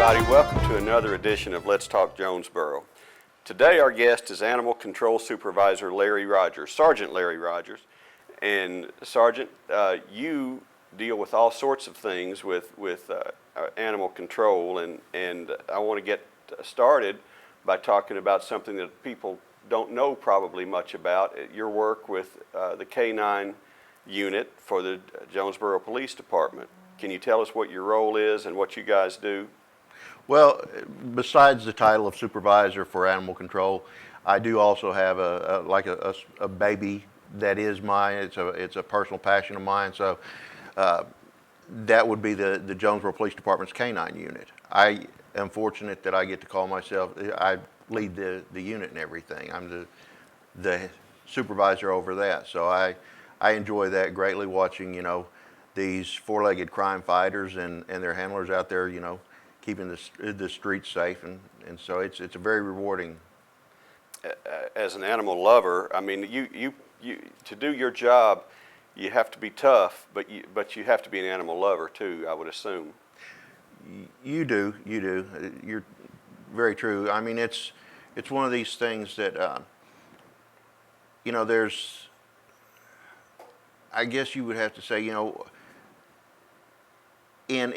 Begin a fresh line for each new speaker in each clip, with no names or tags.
everybody. Welcome to another edition of Let's Talk Jonesboro. Today our guest is Animal Control Supervisor Larry Rogers, Sergeant Larry Rogers. And Sergeant, you deal with all sorts of things with animal control, and I want to get started by talking about something that people don't know probably much about, your work with the K-9 unit for the Jonesboro Police Department. Can you tell us what your role is and what you guys do?
Well, besides the title of supervisor for animal control, I do also have a baby that is mine. It's a personal passion of mine. So that would be the Jonesboro Police Department's K-9 unit. I am fortunate that I get to call myself. I lead the unit and everything. I'm the supervisor over that. So I enjoy that greatly, watching these four-legged crime fighters and their handlers out there, keeping the streets safe, and so it's a very rewarding.
As an animal lover, I mean, you to do your job, you have to be tough, but you have to be an animal lover too, I would assume.
You do. You're very true. I mean, it's one of these things that there's. I guess you would have to say, in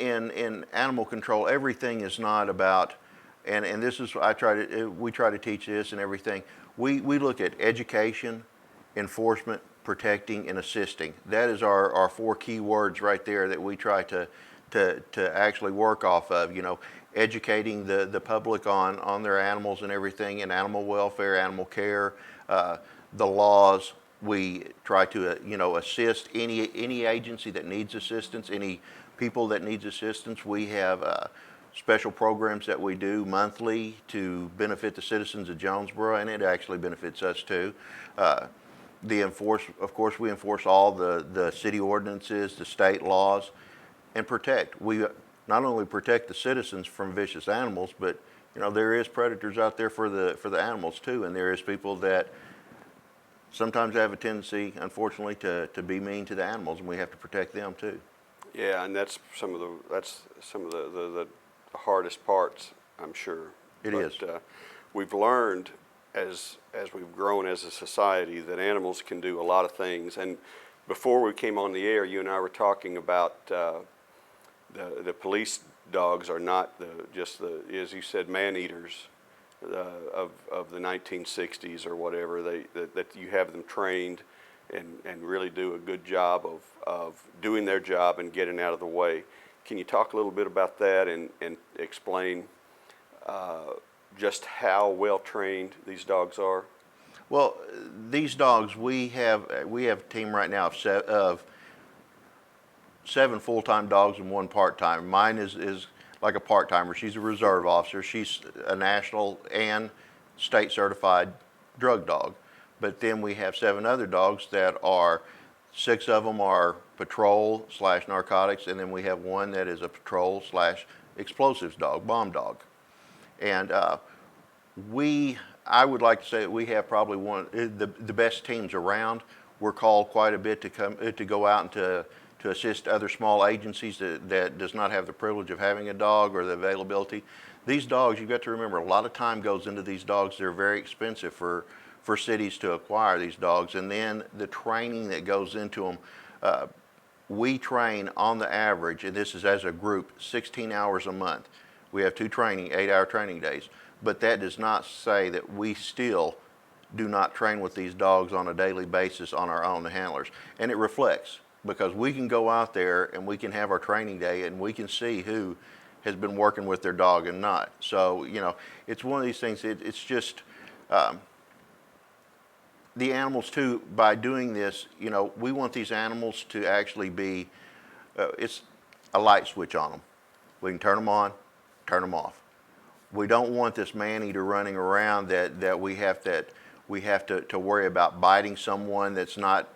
animal control, everything is not about, and this is we try to teach this and everything. We look at education, enforcement, protecting, and assisting. That is our four key words right there that we try to actually work off of. Educating the public on their animals and everything, and animal welfare, animal care, the laws. We try to assist any agency that needs assistance, any people that needs assistance. We have special programs that we do monthly to benefit the citizens of Jonesboro, and it actually benefits us too. Of course, we enforce all the city ordinances, the state laws, and protect. We not only protect the citizens from vicious animals, but there is predators out there for the animals too, and there is people that sometimes have a tendency, unfortunately, to be mean to the animals, and we have to protect them too.
Yeah, and that's some of the hardest parts, I'm sure.
It is.
We've learned as we've grown as a society that animals can do a lot of things. And before we came on the air, you and I were talking about the police dogs are not as you said, man-eaters of the 1960s or whatever. That you have them trained and really do a good job of doing their job and getting out of the way. Can you talk a little bit about that and explain just how well trained these dogs are?
Well, these dogs, we have a team right now of 7 full-time dogs and 1 part-time. Mine is like a part-timer. She's a reserve officer. She's a national and state certified drug dog. But then we have 7 other dogs that are, 6 of them are patrol/narcotics, and then we have 1 that is a patrol/explosives dog, bomb dog. And I would like to say that we have probably one the best teams around. We're called quite a bit to go out and to assist other small agencies that does not have the privilege of having a dog or the availability. These dogs, you've got to remember, a lot of time goes into these dogs. They're very expensive for cities to acquire these dogs, and then the training that goes into them. We train on the average, and this is as a group, 16 hours a month. We have 2 8-hour training days, but that does not say that we still do not train with these dogs on a daily basis on our own handlers, and it reflects, because we can go out there and we can have our training day and we can see who has been working with their dog and not. So it's one of these things. It's just the animals too. By doing this, we want these animals to actually be. It's a light switch on them. We can turn them on, turn them off. We don't want this man-eater running around that we have to worry about biting someone that's not,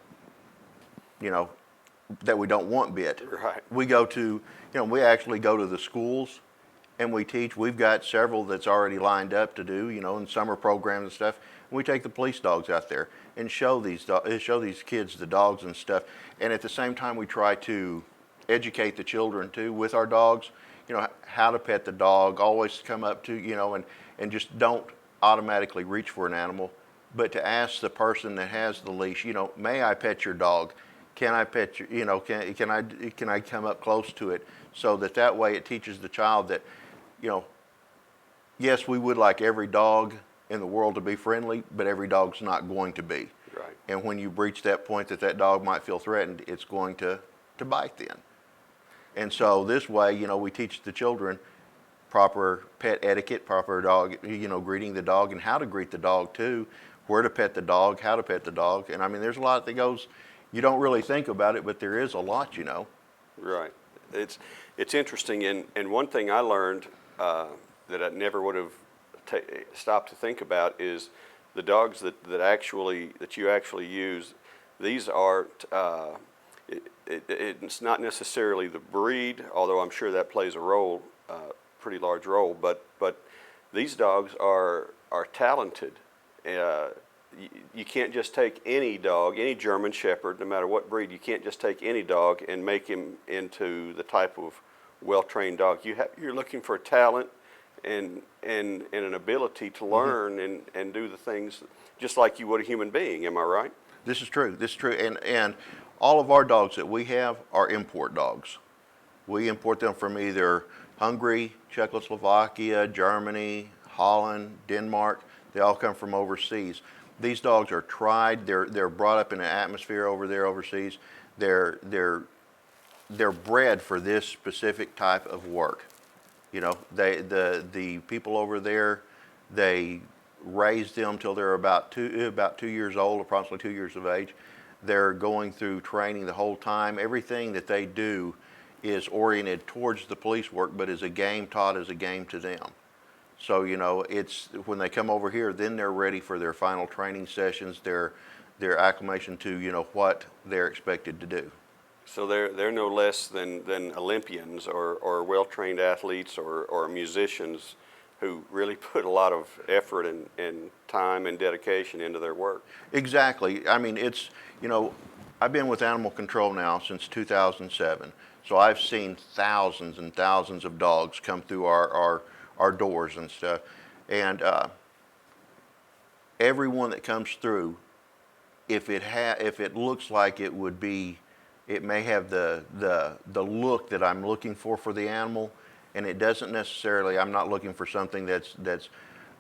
that we don't want bit.
Right.
We go to, we actually go to the schools and we teach. We've got several that's already lined up to do, in summer programs and stuff. We take the police dogs out there and show these kids the dogs and stuff. And at the same time, we try to educate the children too with our dogs, you know, how to pet the dog, always come up to, you know, and just don't automatically reach for an animal, but to ask the person that has the leash, you know, may I pet your dog? Can I pet your, you know, can I come up close to it? So that way it teaches the child that, you know, yes, we would like every dog in the world to be friendly, but every dog's not going to be.
Right.
And when you reach that point that dog might feel threatened, it's going to bite then. And so this way, you know, we teach the children proper pet etiquette, proper dog, you know, greeting the dog and how to greet the dog too, where to pet the dog, how to pet the dog. And I mean, there's a lot that goes, you don't really think about it, but there is a lot, you know.
Right. It's interesting, and one thing I learned that I never would have stopped to think about is the dogs that you actually use. These are it's not necessarily the breed, although I'm sure that plays a role, pretty large role. But these dogs are talented. You can't just take any dog, any German Shepherd, no matter what breed. You can't just take any dog and make him into the type of well-trained dog. You're looking for talent and an ability to learn and do the things just like you would a human being. Am I right?
This is true. This is true. And all of our dogs that we have are import dogs. We import them from either Hungary, Czechoslovakia, Germany, Holland, Denmark. They all come from overseas. These dogs are tried. They're brought up in an atmosphere over there overseas. They're bred for this specific type of work. You know, the people over there, they raise them till they're about 2 years old, approximately 2 years of age. They're going through training the whole time. Everything that they do is oriented towards the police work, but is a game taught as a game to them. So, you know, it's when they come over here, then they're ready for their final training sessions, their acclimation to, you know, what they're expected to do.
So they're no less than Olympians or well-trained athletes or musicians who really put a lot of effort and time and dedication into their work.
Exactly. I mean, it's, you know, I've been with animal control now since 2007. So I've seen thousands and thousands of dogs come through our doors and stuff. And everyone that comes through, if it looks like it would be, it may have the look that I'm looking for the animal, and it doesn't necessarily. I'm not looking for something that's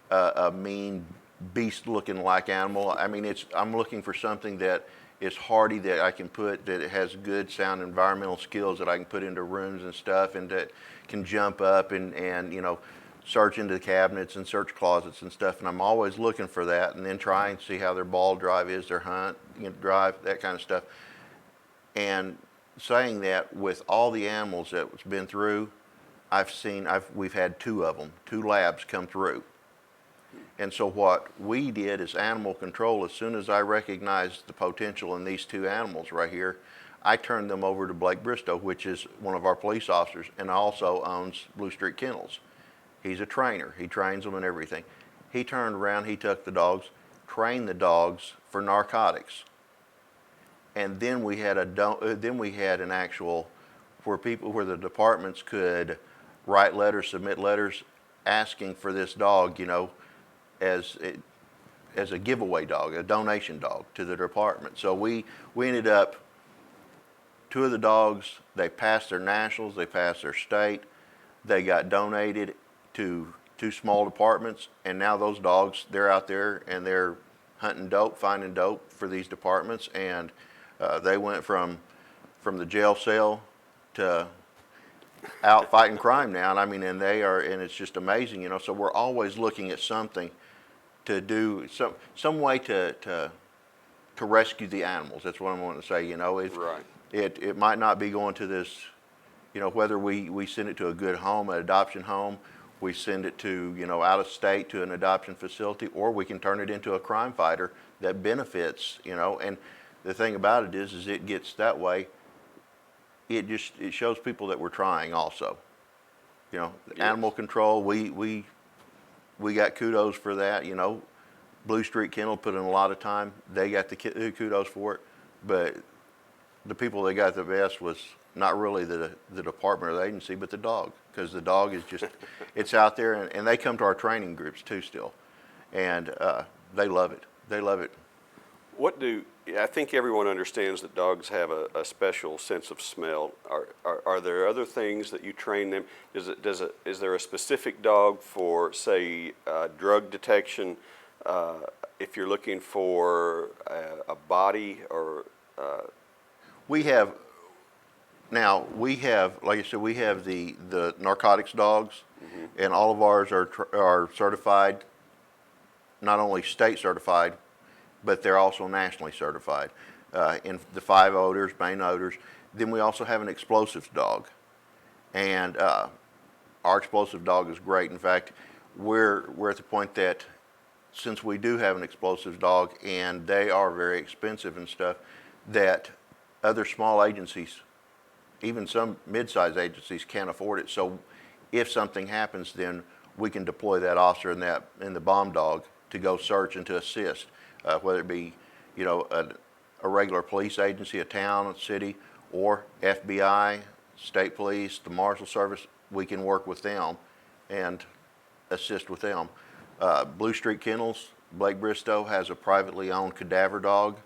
a mean beast looking like animal. I mean, I'm looking for something that is hardy, that I can put, that it has good sound environmental skills that I can put into rooms and stuff, and that can jump up and you know, search into the cabinets and search closets and stuff. And I'm always looking for that, and then try and see how their ball drive is, their hunt, you know, drive, that kind of stuff. And saying that, with all the animals that's been through, we've had 2 of them, 2 labs come through. And so what we did as animal control, as soon as I recognized the potential in these 2 animals right here, I turned them over to Blake Bristow, which is one of our police officers and also owns Blue Street Kennels. He's a trainer. He trains them and everything. He turned around, he took the dogs, trained the dogs for narcotics. And then we had an actual where the departments could write letters, submit letters asking for this dog, you know, as a giveaway dog, a donation dog to the department. So we ended up, 2 of the dogs, they passed their nationals, they passed their state, they got donated to 2 small departments, and now those dogs, they're out there and they're hunting dope, finding dope for these departments, and they went from the jail cell to out fighting crime now. And I mean, and it's just amazing, you know. So we're always looking at something to do, some way to rescue the animals. That's what I'm wanting to say, you know.
Right.
It might not be going to this, you know, whether we send it to a good home, an adoption home, we send it to, you know, out of state to an adoption facility, or we can turn it into a crime fighter that benefits, you know. And the thing about it is it gets that way. It shows people that we're trying also. You know,
Yes.
Animal control, we got kudos for that, you know. Blue Street Kennel put in a lot of time. They got the kudos for it. But the people that got the best was not really the department or the agency, but the dog, because the dog is just, it's out there, and they come to our training groups too still, and they love it. They love it.
I think everyone understands that dogs have a special sense of smell. Are there other things that you train them? Is there a specific dog for, say, drug detection? If you're looking for a body or
We have, now, we have, like I said, we have the narcotics dogs, and all of ours are certified, not only state certified, but they're also nationally certified in the 5 odors, main odors. Then we also have an explosives dog, and our explosive dog is great. In fact, we're at the point that since we do have an explosives dog and they are very expensive and stuff, that other small agencies, even some mid-sized agencies, can't afford it. So if something happens, then we can deploy that officer and the bomb dog to go search and to assist, whether it be, you know, a regular police agency, a town, a city, or FBI, state police, the Marshal Service. We can work with them and assist with them. Blue Street Kennels, Blake Bristow has a privately owned cadaver dog,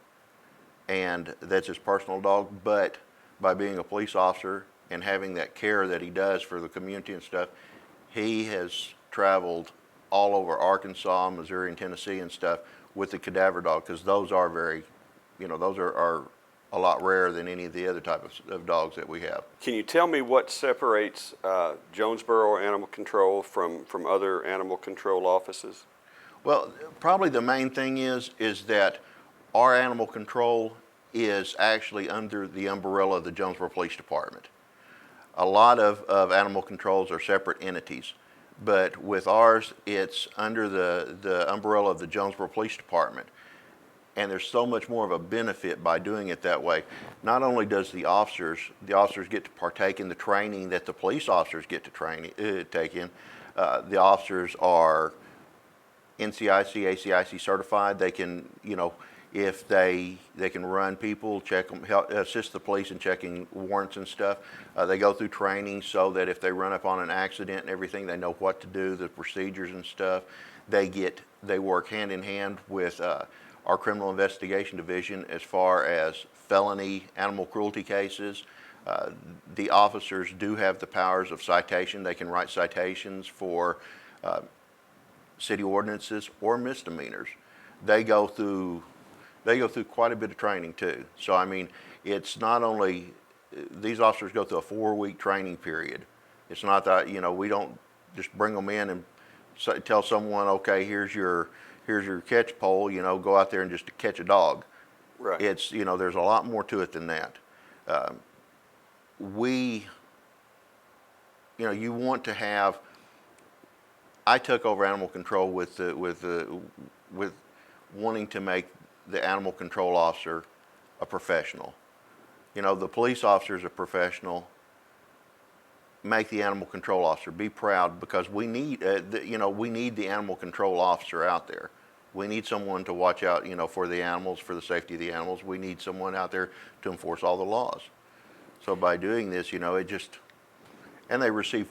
and that's his personal dog, but by being a police officer and having that care that he does for the community and stuff, he has traveled all over Arkansas, Missouri, and Tennessee and stuff with the cadaver dog, because those are very, you know, those are a lot rarer than any of the other type of dogs that we have.
can you tell me what separates Jonesboro Animal Control from other animal control offices?
Well, probably the main thing is that our animal control is actually under the umbrella of the Jonesboro Police Department. A lot of animal controls are separate entities, but with ours, it's under the umbrella of the Jonesboro Police Department. And there's so much more of a benefit by doing it that way. Not only does the officers get to partake in the training that the police officers get to take in, the officers are NCIC, ACIC certified. They can, you know, if they can run people, check them, help assist the police in checking warrants and stuff. They go through training so that if they run up on an accident and everything, they know what to do, the procedures and stuff. They work hand in hand with our criminal investigation division as far as felony animal cruelty cases. The officers do have the powers of citation. They can write citations for city ordinances or misdemeanors. They go through quite a bit of training too. So I mean, it's not only, these officers go through a 4-week training period. It's not that, you know, we don't just bring them in and tell someone, okay, here's your catch pole, you know, go out there and just catch a dog.
Right.
It's, you know, there's a lot more to it than that. You know, you want to have, I took over animal control with wanting to make the animal control officer a professional. You know, the police officer is a professional. Make the animal control officer be proud, because we need, we need the animal control officer out there. We need someone to watch out, you know, for the animals, for the safety of the animals. We need someone out there to enforce all the laws. So by doing this, you know, and they receive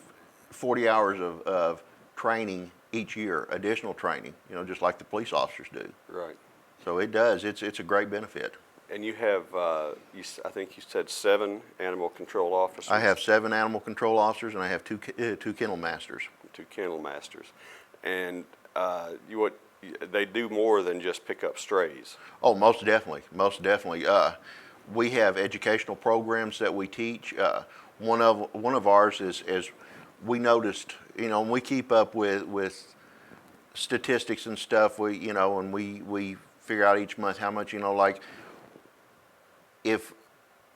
40 hours of training each year, additional training, you know, just like the police officers do.
Right.
So it does. It's a great benefit.
And you have, I think you said 7 animal control officers?
I have 7 animal control officers, and I have 2 kennel masters.
2 kennel masters. And they do more than just pick up strays.
Oh, most definitely, most definitely. We have educational programs that we teach. One of ours is we noticed, you know, and we keep up with statistics and stuff. And we figure out each month how much, you know, like if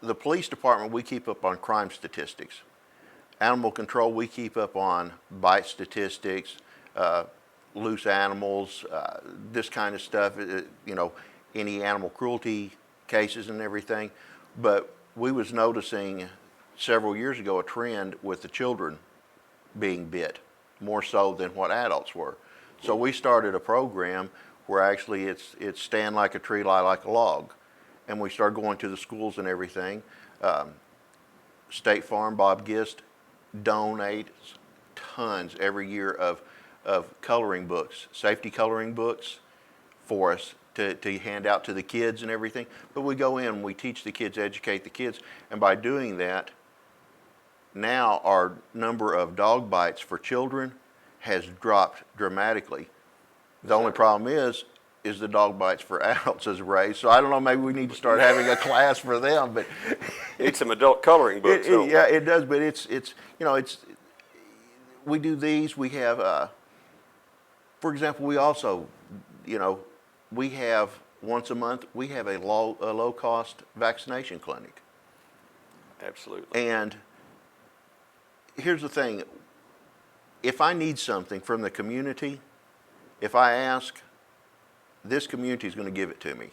the police department, we keep up on crime statistics. Animal control, we keep up on bite statistics, loose animals, this kind of stuff, you know, any animal cruelty cases and everything. But we was noticing several years ago a trend with the children being bit, more so than what adults were. So we started a program where actually it's stand like a tree, lie like a log. And we started going to the schools and everything. State Farm, Bob Gist, donates tons every year of coloring books, safety coloring books for us to hand out to the kids and everything. But we go in, we teach the kids, educate the kids, and by doing that, now our number of dog bites for children has dropped dramatically. The only problem is the dog bites for adults has raised. So I don't know, maybe we need to start having a class for them, but
Need some adult coloring books.
yeah, it does, but it's you know, it's we do these, we have for example, we also, you know, we have once a month, we have a low cost vaccination clinic.
Absolutely.
And here's the thing, if I need something from the community, if I ask, this community is going to give it to me.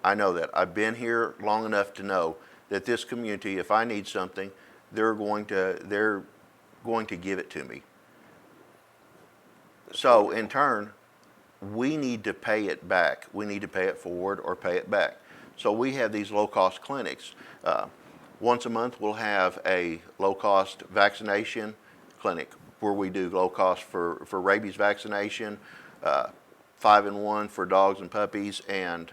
I know that. I've been here long enough to know that this community, if I need something, they're going to give it to me. So in turn, we need to pay it back. We need to pay it forward or pay it back. So we have these low-cost clinics. Once a month, we'll have a low-cost vaccination clinic where we do low-cost for rabies vaccination, 5-in-1 for dogs and puppies, and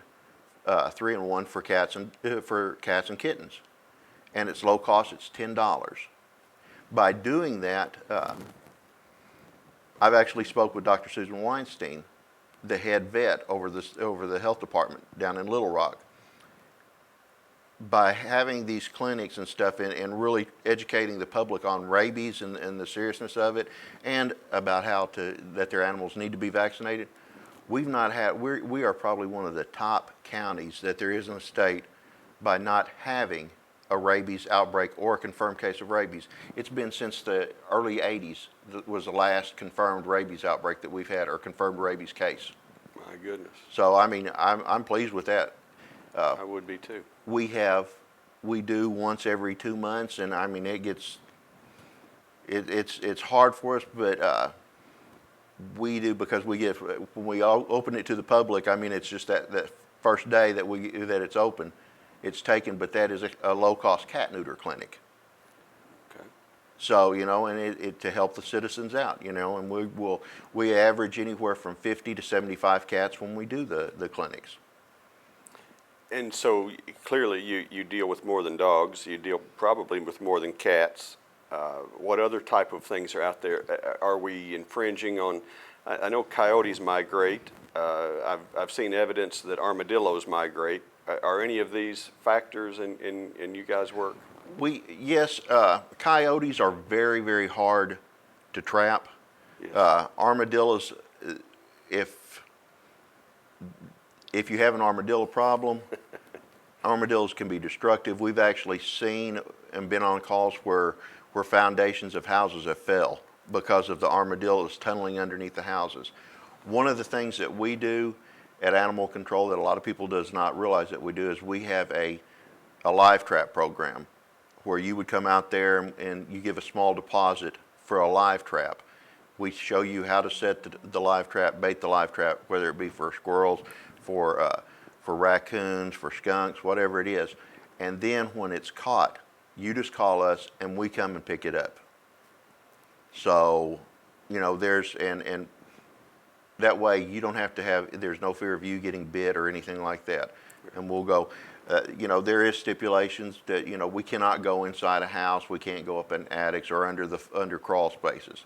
3-in-1 for cats and kittens. And it's low cost. It's $10. By doing that, I've actually spoke with Dr. Susan Weinstein, the head vet over the health department down in Little Rock. By having these clinics and stuff and really educating the public on rabies and the seriousness of it, and about that their animals need to be vaccinated, we are probably one of the top counties that there is in the state by not having a rabies outbreak or a confirmed case of rabies. It's been since the early 80s that was the last confirmed rabies outbreak that we've had, or confirmed rabies case.
My goodness.
So I mean, I'm pleased with that.
I would be too.
We do once every 2 months, and I mean it's hard for us, but we do, because when we all open it to the public. I mean, it's just that first day that it's open, it's taken. But that is a low-cost cat neuter clinic.
Okay.
So you know, and it to help the citizens out, you know, and we average anywhere from 50 to 75 cats when we do the clinics.
And so clearly you deal with more than dogs. You deal probably with more than cats. What other type of things are out there? Are we infringing on? I know coyotes migrate. I've seen evidence that armadillos migrate. Are any of these factors in you guys' work?
Yes, coyotes are very, very hard to trap.
Yes.
Armadillos, if you have an armadillo problem, armadillos can be destructive. We've actually seen and been on calls where foundations of houses have fell because of the armadillos tunneling underneath the houses. One of the things that we do at Animal Control that a lot of people does not realize that we do is we have a live trap program where you would come out there and you give a small deposit for a live trap. We show you how to set the live trap, bait the live trap, whether it be for squirrels, for raccoons, for skunks, whatever it is. And then when it's caught, you just call us and we come and pick it up. So, you know, and that way you don't have to there's no fear of you getting bit or anything like that. And we'll go, you know, there is stipulations that, you know, we cannot go inside a house, we can't go up in attics or under crawl spaces,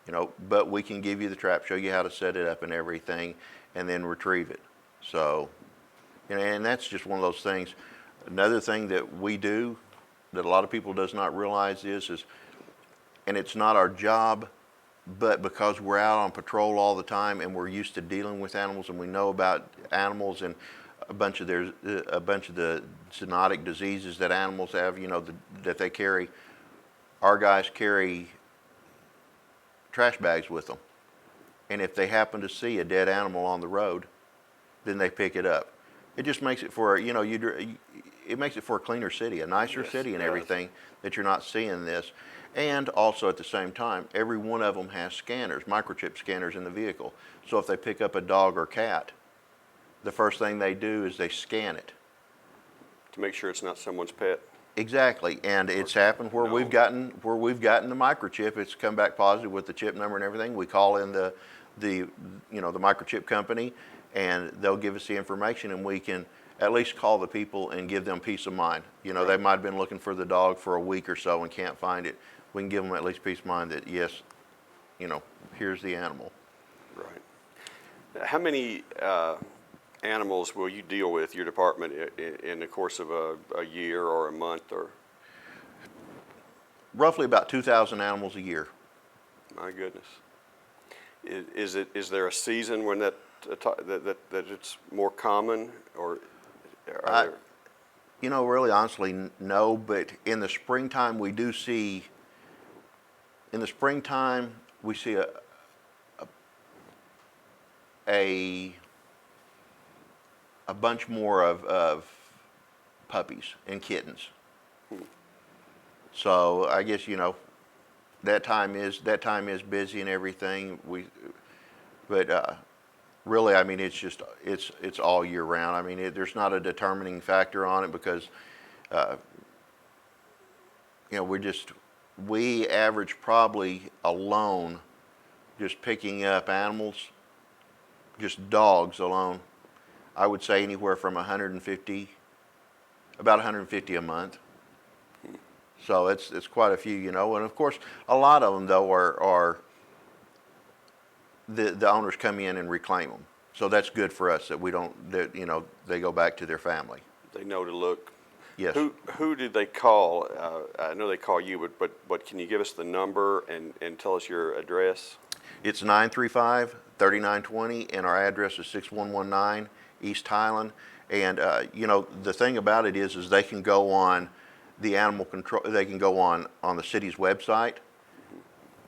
you know, but we can give you the trap, show you how to set it up and everything, and then retrieve it. So, and that's just one of those things. Another thing that we do that a lot of people does not realize is, and it's not our job, but because we're out on patrol all the time and we're used to dealing with animals and we know about animals and a bunch of the zoonotic diseases that animals have, you know, that they carry, our guys carry trash bags with them. And if they happen to see a dead animal on the road, then they pick it up. It just makes it for, you know, it makes it for a cleaner city, a nicer city and everything, that you're not seeing this. And also at the same time, every one of them has scanners, microchip scanners in the vehicle. So if they pick up a dog or cat, the first thing they do is they scan it.
To make sure it's not someone's pet?
Exactly, and it's happened where
No.
we've gotten the microchip. It's come back positive with the chip number and everything. We call in the the microchip company, and they'll give us the information, and we can at least call the people and give them peace of mind. You know, they
Right.
might have been looking for the dog for a week or so and can't find it. We can give them at least peace of mind that yes, here's the animal.
Right. How many animals will you deal with, your department, in the course of a year or a month? Or
Roughly about 2,000 animals a year.
my goodness, is there a season when that it's more common, or are
I,
there?
really honestly, no, but in the springtime we do see, in the springtime we see a, a bunch more of puppies and kittens. So I guess, that time is busy and everything. But really, I mean, it's all year round. I mean, there's not a determining factor on it because, uh, we average probably alone, just picking up animals, just dogs alone. I would say anywhere from 150, about 150 a month. So it's quite a few, and of course, a lot of them though are the owners come in and reclaim them. So that's good for us that we don't, that, they go back to their family.
They know to look.
Yes.
Who did they call? I know they call you, but can you give us the number and tell us your address?
It's 935-3920, and our address is 6119 East Highland. And, the thing about it is they can go on the animal control, they can go on the city's website.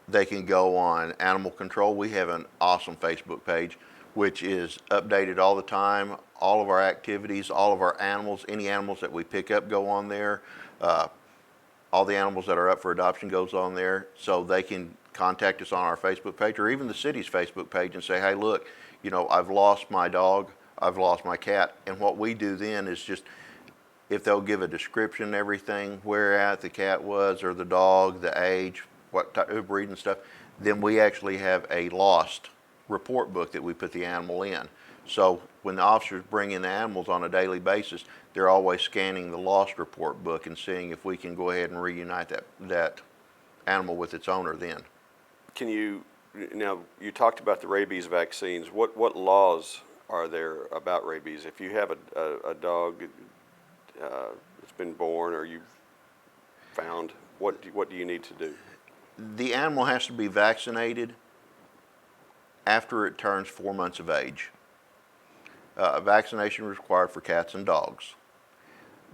They can go on animal control. We have an awesome Facebook page, which is updated all the time. All of our activities, all of our animals, any animals that we pick up go on there. All the animals that are up for adoption goes on there. So they can contact us on our Facebook page or even the city's Facebook page and say, hey, look, I've lost my dog, I've lost my cat. And what we do then is just, if they'll give a description and everything, where at the cat was or the dog, the age, what type of breed and stuff, then we actually have a lost report book that we put the animal in. So when the officers bring in the animals on a daily basis, they're always scanning the lost report book and seeing if we can go ahead and reunite that animal with its owner then.
Now you talked about the rabies vaccines. What laws are there about rabies? If you have a dog that's been born or you've found, what do you need to do?
The animal has to be vaccinated after it turns 4 months of age. Vaccination is required for cats and dogs.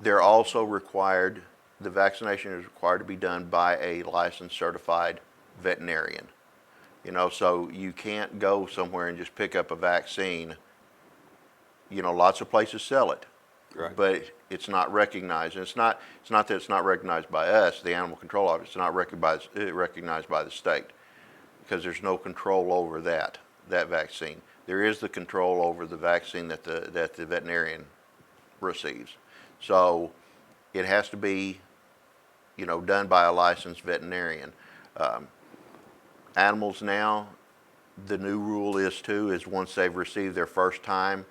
They're also required, the vaccination is required to be done by a licensed certified veterinarian. So you can't go somewhere and just pick up a vaccine. Lots of places sell it.
Right.
But it's not recognized. And it's not that it's not recognized by us, the Animal Control Office. It's not recognized by the state because there's no control over that vaccine. There is the control over the vaccine that the veterinarian receives. So it has to be, done by a licensed veterinarian. Animals now, the new rule is once they've received their first time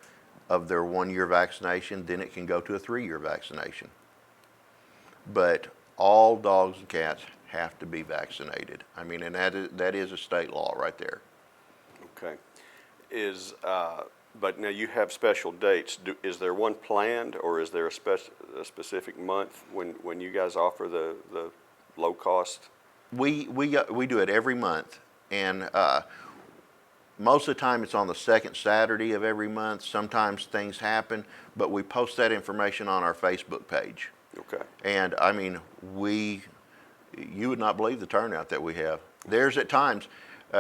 of their 1 year vaccination, then it can go to a 3-year vaccination. But all dogs and cats have to be vaccinated. I mean, and that is a state law right there.
Okay. But now you have special dates. Is there one planned, or is there a specific month when you guys offer the low cost?
We do it every month, and most of the time it's on the second Saturday of every month. Sometimes things happen, but we post that information on our Facebook page.
Okay.
And I mean, you would not believe the turnout that we have. There's at times,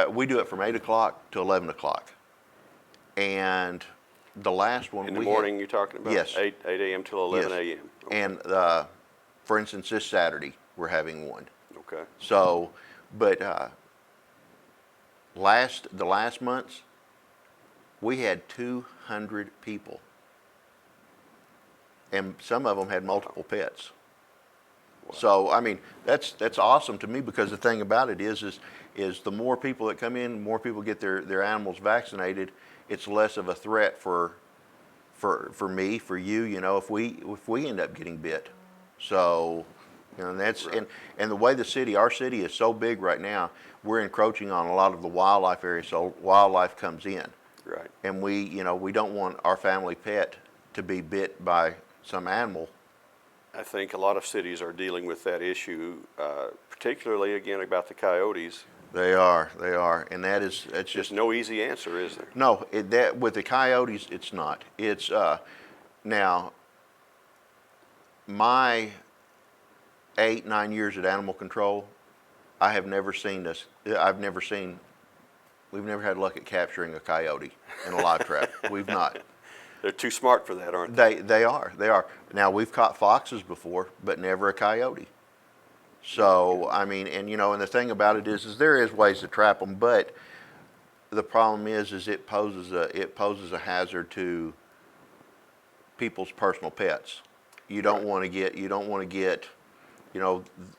we do it from 8 o'clock to 11 o'clock. And the last one
in the morning you're talking about?
Yes.
8 a.m. till 11
Yes.
a.m. Okay.
And for instance, this Saturday we're having one.
Okay.
So, but the last months we had 200 people, and some of them had multiple pets. So, I mean, that's awesome to me, because the thing about it is the more people that come in, the more people get their animals vaccinated, it's less of a threat for me, for you, if we end up getting bit. So, and that's,
Right.
and the way our city is so big right now, we're encroaching on a lot of the wildlife areas, so wildlife comes in.
Right.
And we don't want our family pet to be bit by some animal.
I think a lot of cities are dealing with that issue, particularly again about the coyotes.
They are, and that's
There's
just,
no easy answer, is there?
no, that, with the coyotes, it's not. It's, now, my 8, 9 years at animal control, I have never seen this, we've never had luck at capturing a coyote in a live trap. We've not.
They're too smart for that, aren't they?
They are. Now, we've caught foxes before, but never a coyote. So, I mean, and and the thing about it is there is ways to trap them, but the problem is it poses a hazard to people's personal pets. You don't
Right.
want to get,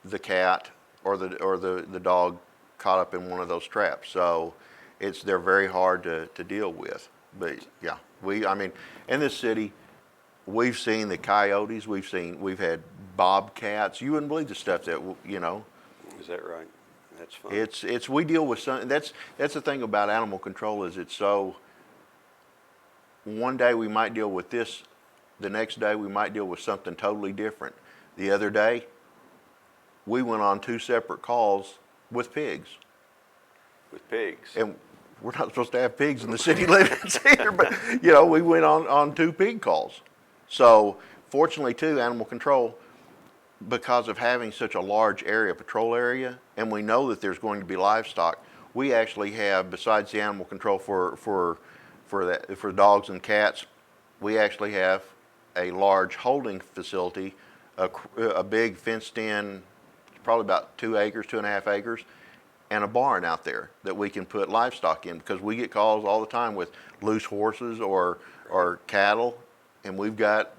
the cat or the dog caught up in one of those traps. So, they're very hard to deal with. But yeah, I mean, in this city, we've seen the coyotes, we've had bobcats. You wouldn't believe the stuff that,
Is that right? That's fun.
we deal with some, that's the thing about animal control, is it's so, one day we might deal with this, the next day we might deal with something totally different. The other day, we went on 2 separate calls with pigs.
With pigs.
And we're not supposed to have pigs in the city limits either, but we went on 2 pig calls. So fortunately too, animal control, because of having such a large patrol area, and we know that there's going to be livestock, we actually have, besides the animal control for dogs and cats, we actually have a large holding facility, a big fenced in, probably about 2 acres, 2.5 acres, and a barn out there that we can put livestock in, because we get calls all the time with loose horses or cattle, and we've got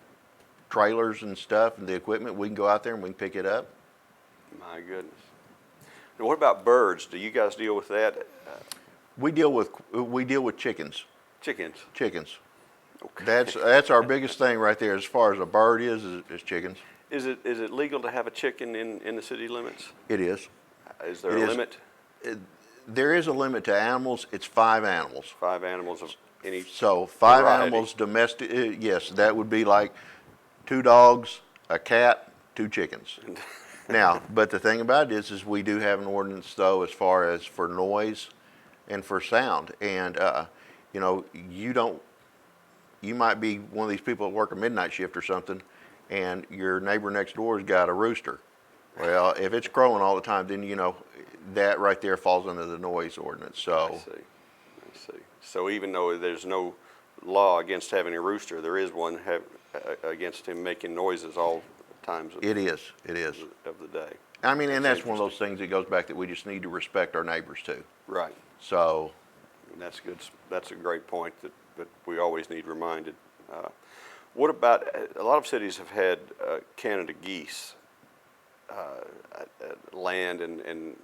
trailers and stuff and the equipment. We can go out there and we can pick it up.
My goodness. And what about birds? Do you guys deal with that?
We deal with chickens.
Chickens.
Chickens.
Okay.
That's our biggest thing right there, as far as a bird is chickens.
Is it legal to have a chicken in the city limits?
It is.
Is there
It
a
is.
limit?
There is a limit to animals. It's 5 animals.
5 animals of any
So 5
variety.
animals domestic. Yes, that would be like 2 dogs, a cat, 2 chickens. Now, but the thing about it is we do have an ordinance though, as far as for noise and for sound. And you might be one of these people that work a midnight shift or something, and your neighbor next door's got a rooster. Well, if it's crowing all the time, then that right there falls under the noise ordinance. So.
I see. So even though there's no law against having a rooster, there is one against him making noises all times
It is.
of the day.
I mean, and that's one of those things that goes back that we just need to respect our neighbors too.
Right.
So.
And that's good. That's a great point that we always need reminded. What about, a lot of cities have had Canada geese land and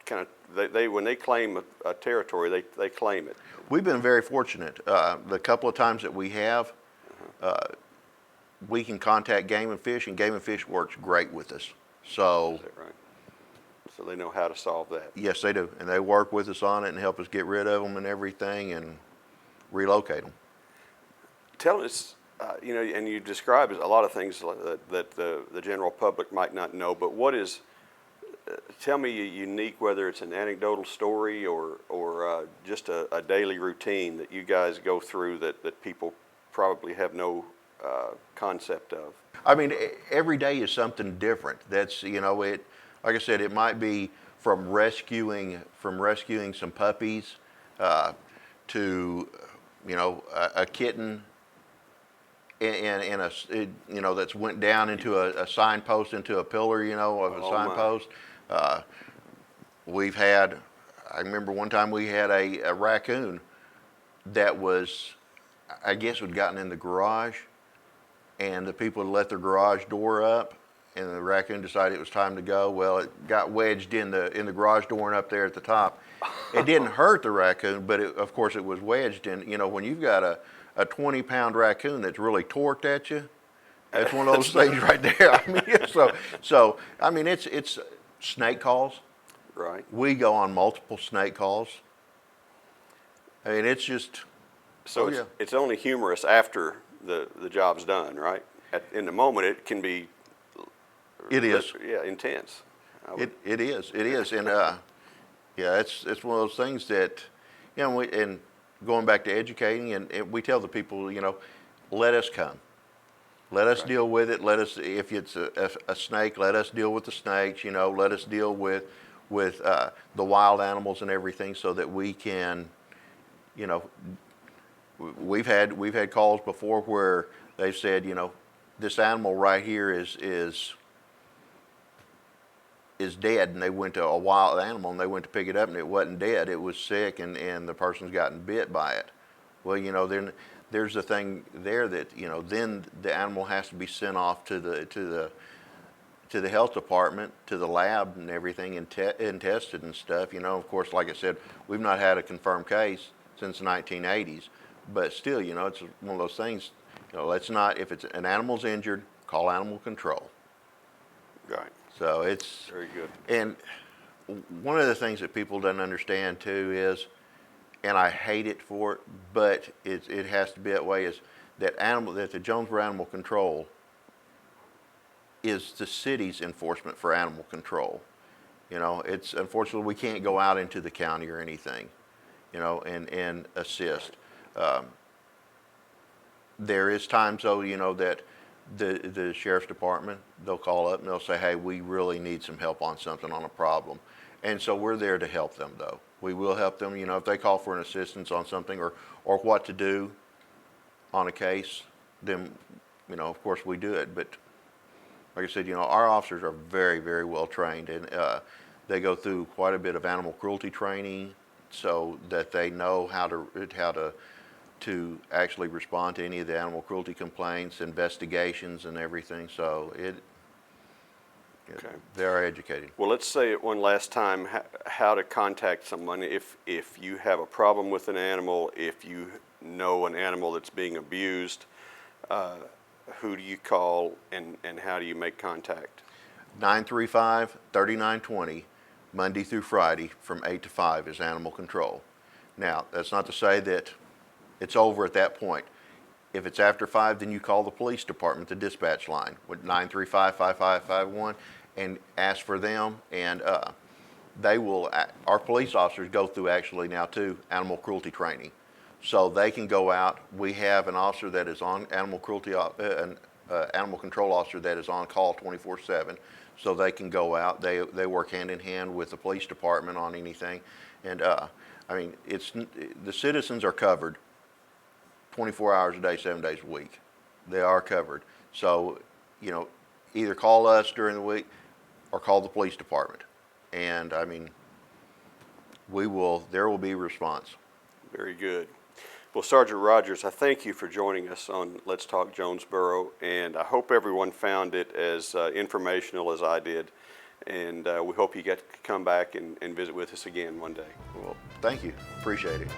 kind of, they when they claim a territory, they claim it.
We've been very fortunate. The couple of times that we have, we can contact Game and Fish, and Game and Fish works great with us. So.
Is that right? So they know how to solve that.
Yes, they do, and they work with us on it and help us get rid of them and everything and relocate them.
Tell us, and you described a lot of things that the general public might not know, but what is, tell me a unique, whether it's an anecdotal story or just a daily routine that you guys go through that people probably have no concept of.
I mean, every day is something different. That's, like I said, it might be from rescuing some puppies to, a kitten that's went down into a signpost, into a pillar, of a signpost. I remember one time we had a raccoon that was, I guess, had gotten in the garage, and the people had let their garage door up, and the raccoon decided it was time to go. Well, it got wedged in the garage door and up there at the top. It didn't hurt the raccoon, but of course it was wedged in. You know, when you've got a 20-pound raccoon that's really torqued at you, that's one of those things right there. I mean, so I mean, it's snake calls.
Right.
We go on multiple snake calls. I mean, it's just.
So
Oh, yeah.
it's only humorous after the job's done, right? In the moment, it can be.
It is.
Yeah, intense.
It is, and yeah, it's one of those things that, you know, and going back to educating, and we tell the people, you know, let us come, let us deal with it. Let us, if it's a snake, let us deal with the snakes. You know, let us deal with the wild animals and everything, so that we can, you know, we've had calls before where they've said, you know, this animal right here is dead, and they went to a wild animal and they went to pick it up and it wasn't dead, it was sick, and the person's gotten bit by it. Well, you know, then there's the thing there that, you know, then the animal has to be sent off to the health department, to the lab and everything, and tested and stuff. You know, of course, like I said, we've not had a confirmed case since the 1980s, but still, you know, it's one of those things, you know, let's not, if it's an animal's injured, call animal control.
Right.
So it's
Very good.
And one of the things that people don't understand too is, and I hate it for it, but it has to be that way, is that the Jonesboro Animal Control is the city's enforcement for animal control. You know, it's unfortunately we can't go out into the county or anything, you know, and assist. There is times though, you know, that the sheriff's department, they'll call up and they'll say, hey, we really need some help on something, on a problem. And so we're there to help them though. We will help them, you know, if they call for an assistance on something or what to do on a case, then, you know, of course we do it. But like I said, you know, our officers are very, very well trained, and they go through quite a bit of animal cruelty training so that they know how to actually respond to any of the animal cruelty complaints, investigations, and everything. So
Okay.
they are educated.
Well, let's say it one last time, how to contact someone if you have a problem with an animal, if you know an animal that's being abused, who do you call and how do you make contact?
935-3920, Monday through Friday from 8 to 5 is animal control. Now, that's not to say that it's over at that point. If it's after 5, then you call the police department, the dispatch line, with 935-5551, and ask for them, and our police officers go through actually now too animal cruelty training. So they can go out. We have an officer that is on animal cruelty, an animal control officer that is on call 24/7. So they can go out. They work hand in hand with the police department on anything, and I mean, the citizens are covered 24 hours a day, 7 days a week. They are covered. So, you know, either call us during the week or call the police department. And I mean, there will be a response.
Very good. Well, Sergeant Rogers, I thank you for joining us on Let's Talk Jonesboro, and I hope everyone found it as informational as I did. And we hope you get to come back and visit with us again one day.
Well, thank you. Appreciate it.